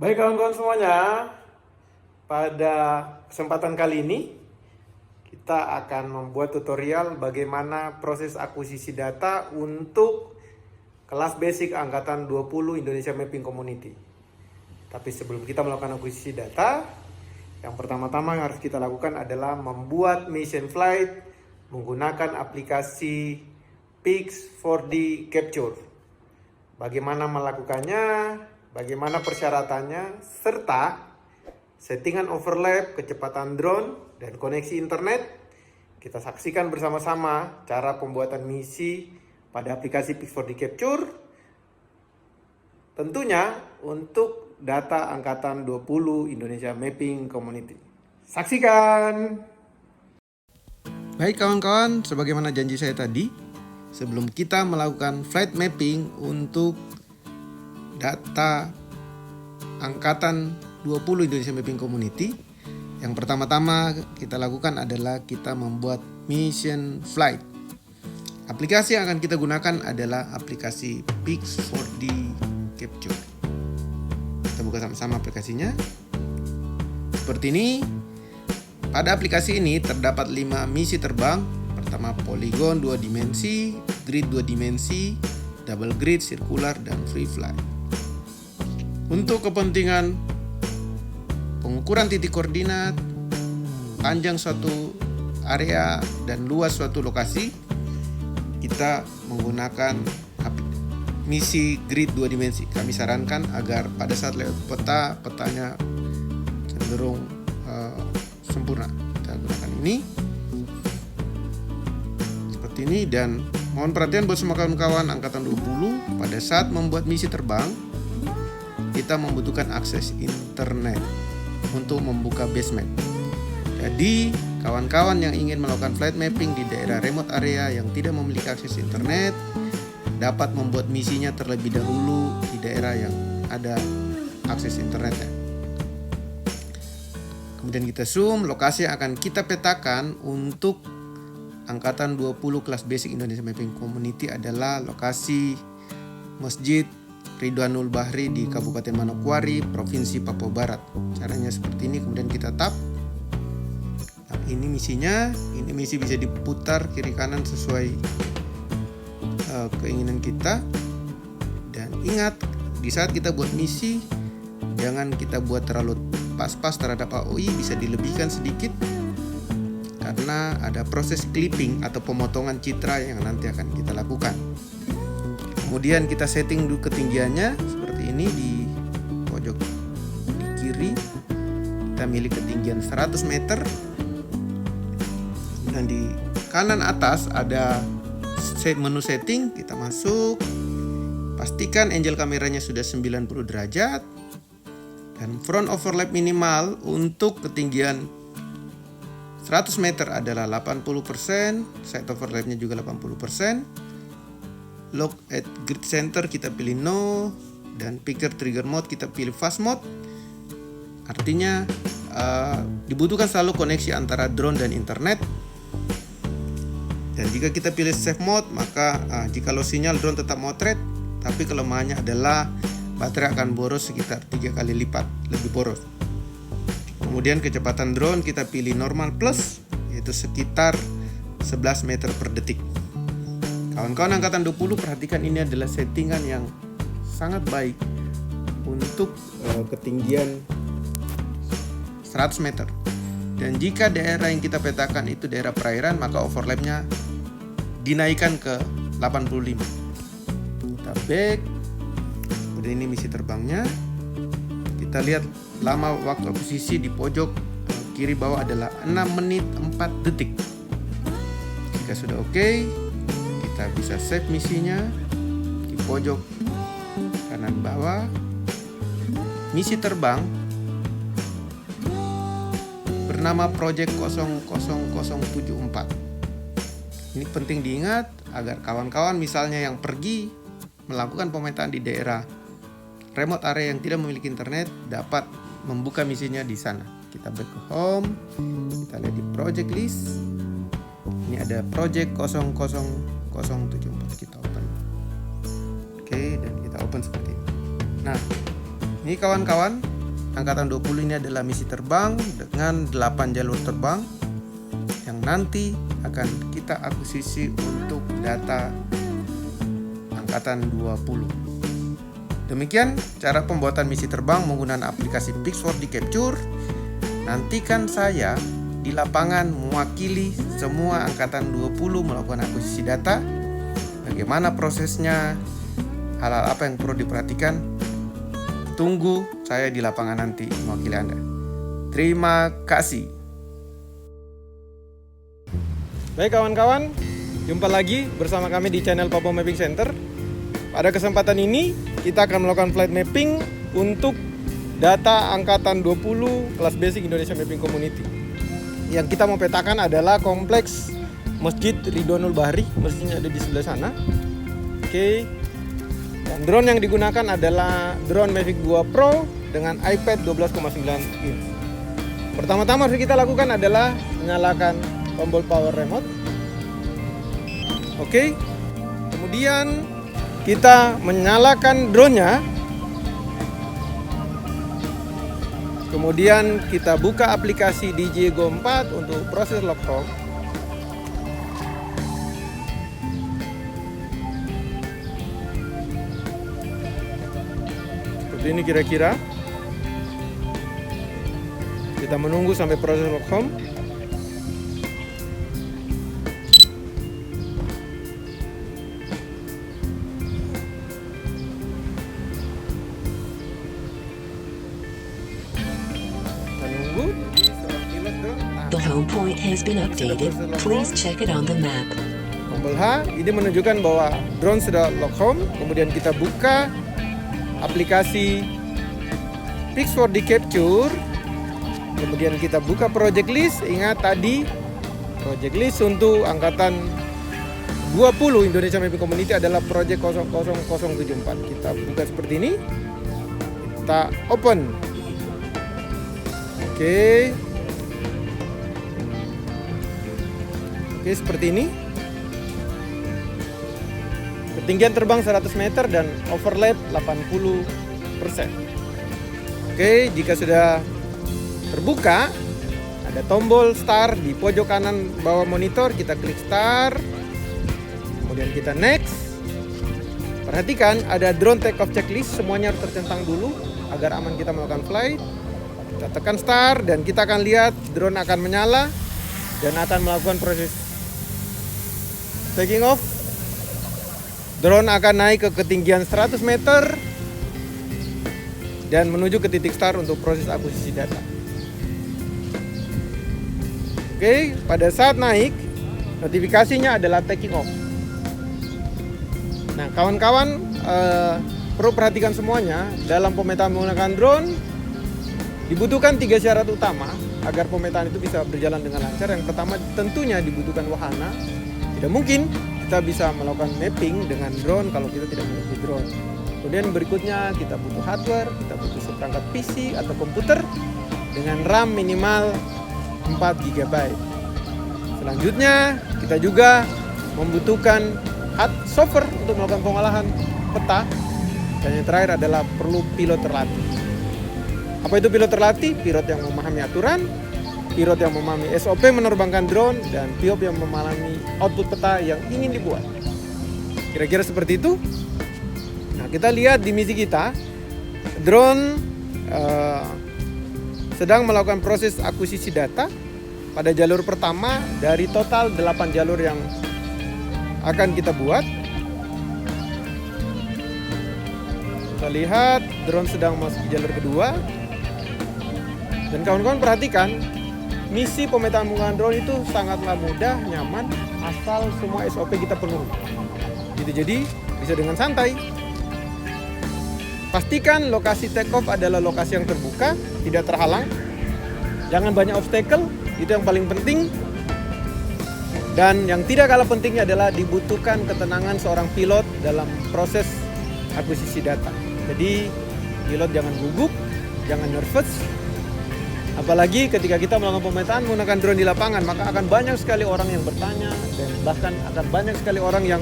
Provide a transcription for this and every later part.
Baik kawan-kawan semuanya, pada kesempatan kali ini kita akan membuat tutorial bagaimana proses akuisisi data untuk kelas basic angkatan 20 Indonesia Mapping Community. Tapi sebelum kita melakukan akuisisi data, yang pertama-tama yang harus kita lakukan adalah membuat mission flight menggunakan aplikasi Pix 4D Capture. Bagaimana melakukannya, bagaimana persyaratannya, serta settingan overlap, kecepatan drone, dan koneksi internet. Kita saksikan bersama-sama cara pembuatan misi pada aplikasi Pix4D Capture. Tentunya untuk data angkatan 20 Indonesia Mapping Community. Saksikan! Baik kawan-kawan, sebagaimana janji saya tadi, sebelum kita melakukan flight mapping untuk data angkatan 20 Indonesia Mapping Community, yang pertama-tama kita lakukan adalah kita membuat mission flight. Aplikasi yang akan kita gunakan adalah aplikasi Pix4D Capture. Kita buka sama-sama aplikasinya. Seperti ini. Pada aplikasi ini terdapat 5 misi terbang. Pertama, polygon 2 dimensi, grid 2 dimensi, double grid, circular, dan free fly. Untuk kepentingan pengukuran titik koordinat, panjang suatu area, dan luas suatu lokasi, kita menggunakan misi grid 2 dimensi. Kami sarankan agar pada saat lewat peta, petanya cenderung sempurna. Kita gunakan ini seperti ini, dan mohon perhatian buat semua kawan-kawan angkatan 20, pada saat membuat misi terbang kita membutuhkan akses internet untuk membuka basement. Jadi kawan-kawan yang ingin melakukan flight mapping di daerah remote area yang tidak memiliki akses internet dapat membuat misinya terlebih dahulu di daerah yang ada akses internetnya. Kemudian kita zoom, lokasi yang akan kita petakan untuk angkatan 20 kelas basic Indonesia Mapping Community adalah lokasi Masjid Ridwanul Bahri di Kabupaten Manokwari, Provinsi Papua Barat. Caranya seperti ini, kemudian kita tap. Nah, ini misinya, ini misi bisa diputar kiri kanan sesuai keinginan kita. Dan ingat, di saat kita buat misi, jangan kita buat terlalu pas-pas terhadap AOI, bisa dilebihkan sedikit karena ada proses clipping atau pemotongan citra yang nanti akan kita lakukan. Kemudian kita setting dulu ketinggiannya seperti ini di pojok di kiri. Kita milih ketinggian 100 meter. Dan di kanan atas ada menu setting, kita masuk. Pastikan angle kameranya sudah 90 derajat. Dan front overlap minimal untuk ketinggian 100 meter adalah 80%, side overlapnya juga 80%. Lock at grid center kita pilih no, dan picture trigger mode kita pilih fast mode. Artinya dibutuhkan selalu koneksi antara drone dan internet. Dan jika kita pilih safe mode, maka jikalau sinyal drone tetap motret, tapi kelemahannya adalah baterai akan boros sekitar 3 kali lipat lebih boros. Kemudian kecepatan drone kita pilih normal plus, yaitu sekitar 11 meter per detik. Kawan-kawan angkatan 20, perhatikan ini adalah settingan yang sangat baik untuk ketinggian 100 meter. Dan jika daerah yang kita petakan itu daerah perairan, maka overlapnya dinaikkan ke 85. Kita back. Kemudian ini misi terbangnya. Kita lihat lama waktu akuisisi di pojok kiri bawah adalah 6 menit 4 detik. Jika sudah oke, kita bisa save misinya di pojok kanan bawah. Misi terbang bernama Project 00074. Ini penting diingat agar kawan-kawan misalnya yang pergi melakukan pemetaan di daerah remote area yang tidak memiliki internet dapat membuka misinya di sana. Kita back ke home, kita lihat di project list. Ini ada project 00074, kita open. Oke, dan kita open seperti ini. Nah, ini kawan-kawan, Angkatan 20 ini adalah misi terbang dengan 8 jalur terbang yang nanti akan kita akuisisi untuk data Angkatan 20. Demikian cara pembuatan misi terbang menggunakan aplikasi Pix4D Capture. Nantikan saya di lapangan mewakili semua Angkatan 20 melakukan akuisisi data. Bagaimana prosesnya, hal-hal apa yang perlu diperhatikan. Tunggu saya di lapangan nanti mewakili Anda. Terima kasih. Baik kawan-kawan, jumpa lagi bersama kami di channel Papua Mapping Center. Pada kesempatan ini kita akan melakukan flight mapping untuk data Angkatan 20 kelas basic Indonesia Mapping Community. Yang kita mau petakan adalah kompleks Masjid Ridwanul Bahri, masjidnya ada di sebelah sana. Oke. Dan drone yang digunakan adalah drone Mavic 2 Pro dengan iPad 12,9 inch. Pertama-tama harus kita lakukan adalah menyalakan tombol power remote. Oke. Kemudian kita menyalakan drone-nya. Kemudian kita buka aplikasi DJI Go 4 untuk proses logcom. Seperti ini kira-kira. Kita menunggu sampai proses logcom. The home point has been updated. Please check it on the map. Tombol H ini menunjukkan bahwa drone sudah lock home. Kemudian kita buka aplikasi Pix4D Capture. Kemudian kita buka project list. Ingat tadi project list untuk angkatan 20 Indonesia Mapping Community adalah project 00074. Kita buka seperti ini. Kita open. Oke, seperti ini. Ketinggian terbang 100 meter dan overlap 80%. Oke, jika sudah terbuka, ada tombol start di pojok kanan bawah monitor. Kita klik start. Kemudian kita next. Perhatikan ada drone take off checklist. Semuanya harus tercentang dulu agar aman kita melakukan flight. Kita tekan start dan kita akan lihat drone akan menyala dan akan melakukan proses taking off. Drone akan naik ke ketinggian 100 meter dan menuju ke titik start untuk proses akuisisi data. Oke, pada saat naik, notifikasinya adalah taking off. Nah, kawan-kawan perlu perhatikan semuanya. Dalam pemetaan menggunakan drone dibutuhkan 3 syarat utama agar pemetaan itu bisa berjalan dengan lancar. Yang pertama tentunya dibutuhkan wahana. Tidak mungkin kita bisa melakukan mapping dengan drone kalau kita tidak memiliki drone. Kemudian berikutnya kita butuh hardware, kita butuh seperangkat PC atau komputer dengan RAM minimal 4 GB. Selanjutnya kita juga membutuhkan software untuk melakukan pengolahan peta. Dan yang terakhir adalah perlu pilot terlatih. Apa itu pilot terlatih? Pilot yang memahami aturan, pilot yang memahami SOP menerbangkan drone, dan pilot yang memahami output peta yang ingin dibuat. Kira-kira seperti itu. Nah, kita lihat di misi kita, drone sedang melakukan proses akuisisi data pada jalur pertama dari total 8 jalur yang akan kita buat. Kita lihat drone sedang masuk jalur kedua. Dan kawan-kawan perhatikan, misi pemetaan menggunakan drone itu sangatlah mudah, nyaman, asal semua SOP kita penuhi. Jadi bisa dengan santai. Pastikan lokasi take off adalah lokasi yang terbuka, tidak terhalang. Jangan banyak obstacle, itu yang paling penting. Dan yang tidak kalah pentingnya adalah dibutuhkan ketenangan seorang pilot dalam proses akuisisi data. Jadi pilot jangan gugup, jangan nervous. Apalagi ketika kita melakukan pemetaan menggunakan drone di lapangan, maka akan banyak sekali orang yang bertanya, dan bahkan akan banyak sekali orang yang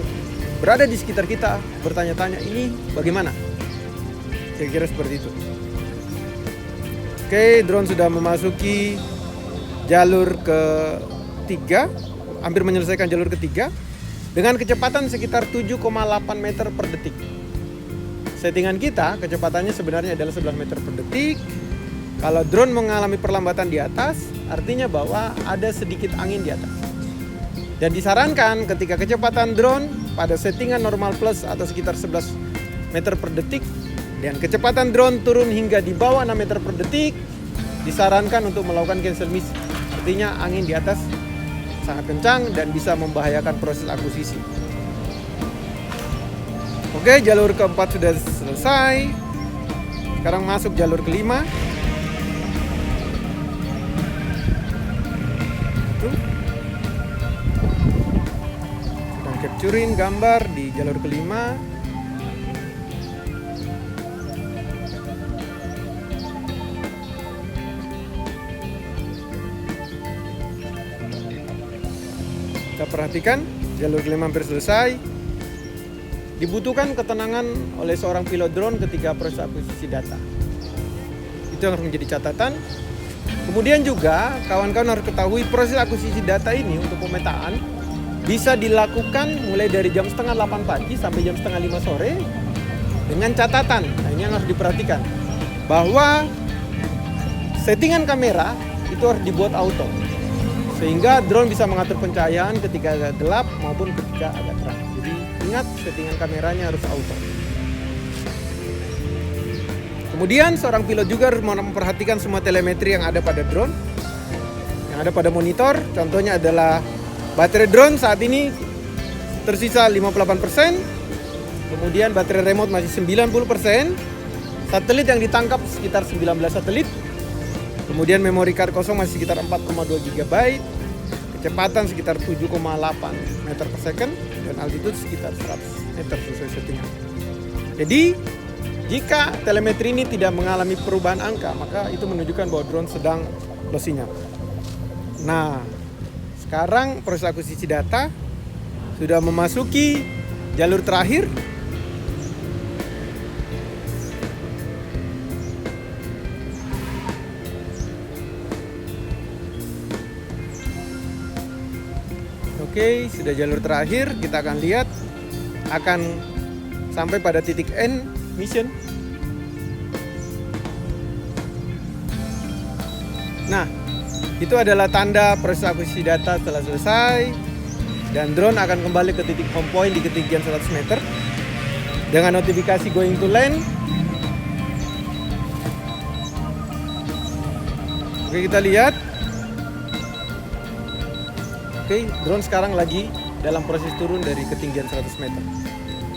berada di sekitar kita bertanya-tanya, ini bagaimana? Kira-kira seperti itu. Oke, drone sudah memasuki jalur ketiga, hampir menyelesaikan jalur ketiga dengan kecepatan sekitar 7,8 meter per detik. Settingan kita kecepatannya sebenarnya adalah 11 meter per detik. Kalau drone mengalami perlambatan di atas, artinya bahwa ada sedikit angin di atas. Dan disarankan ketika kecepatan drone pada settingan normal plus atau sekitar 11 meter per detik dan kecepatan drone turun hingga di bawah 6 meter per detik, disarankan untuk melakukan cancel mission. Artinya angin di atas sangat kencang dan bisa membahayakan proses akuisisi. Oke, jalur keempat sudah selesai. Sekarang masuk jalur kelima. Sedang capturing gambar di jalur kelima. Kita perhatikan jalur kelima hampir selesai. Dibutuhkan ketenangan oleh seorang pilot drone ketika proses akuisisi data. Itu yang harus menjadi catatan. Kemudian juga kawan-kawan harus ketahui proses akuisisi data ini untuk pemetaan bisa dilakukan mulai dari jam setengah 8 pagi sampai jam setengah 5 sore dengan catatan. Nah, ini yang harus diperhatikan bahwa settingan kamera itu harus dibuat auto sehingga drone bisa mengatur pencahayaan ketika agak gelap maupun ketika agak terang. Jadi ingat, settingan kameranya harus auto. Kemudian seorang pilot juga harus memperhatikan semua telemetri yang ada pada drone, yang ada pada monitor. Contohnya adalah baterai drone saat ini tersisa 58%, kemudian baterai remote masih 90%, satelit yang ditangkap sekitar 19 satelit, kemudian memory card kosong masih sekitar 4,2 GB, kecepatan sekitar 7,8 meter per second, dan altitude sekitar 100 meter sesuai settingan. Jadi jika telemetri ini tidak mengalami perubahan angka, maka itu menunjukkan bahwa drone sedang low sinyal. Nah, sekarang proses akuisisi data sudah memasuki jalur terakhir. Oke, sudah jalur terakhir. Kita akan lihat akan sampai pada titik end mission. Nah, itu adalah tanda proses akuisisi data telah selesai dan drone akan kembali ke titik home point di ketinggian 100 meter dengan notifikasi going to land. Oke, kita lihat. Oke, drone sekarang lagi dalam proses turun dari ketinggian 100 meter.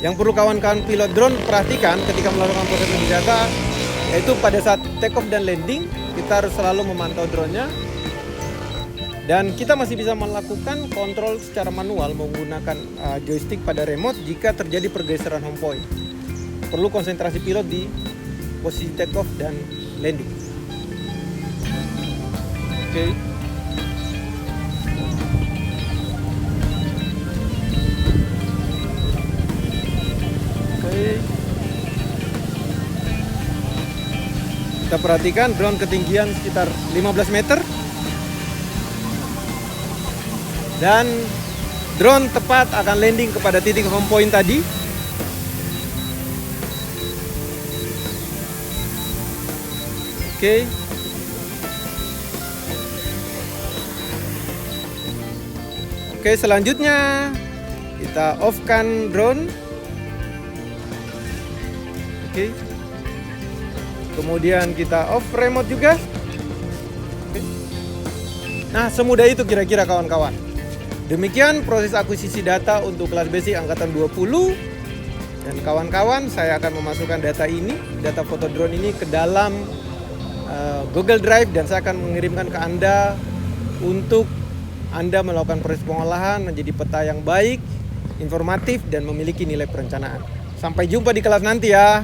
Yang perlu kawan-kawan pilot drone perhatikan ketika melakukan proses akuisisi data, yaitu pada saat take off dan landing, kita harus selalu memantau drone-nya. Dan kita masih bisa melakukan kontrol secara manual menggunakan joystick pada remote jika terjadi pergeseran home point. Perlu konsentrasi pilot di posisi take off dan landing. Oke. Kita perhatikan drone ketinggian sekitar 15 meter dan drone tepat akan landing kepada titik home point tadi. Oke. Oke, selanjutnya kita off-kan drone. Oke. Kemudian kita off remote juga. Oke. Nah, semudah itu kira-kira kawan-kawan. Demikian proses akuisisi data untuk kelas basic angkatan 20. Dan kawan-kawan, saya akan memasukkan data ini, data foto drone ini ke dalam Google Drive dan saya akan mengirimkan ke Anda untuk Anda melakukan proses pengolahan menjadi peta yang baik, informatif dan memiliki nilai perencanaan. Sampai jumpa di kelas nanti ya.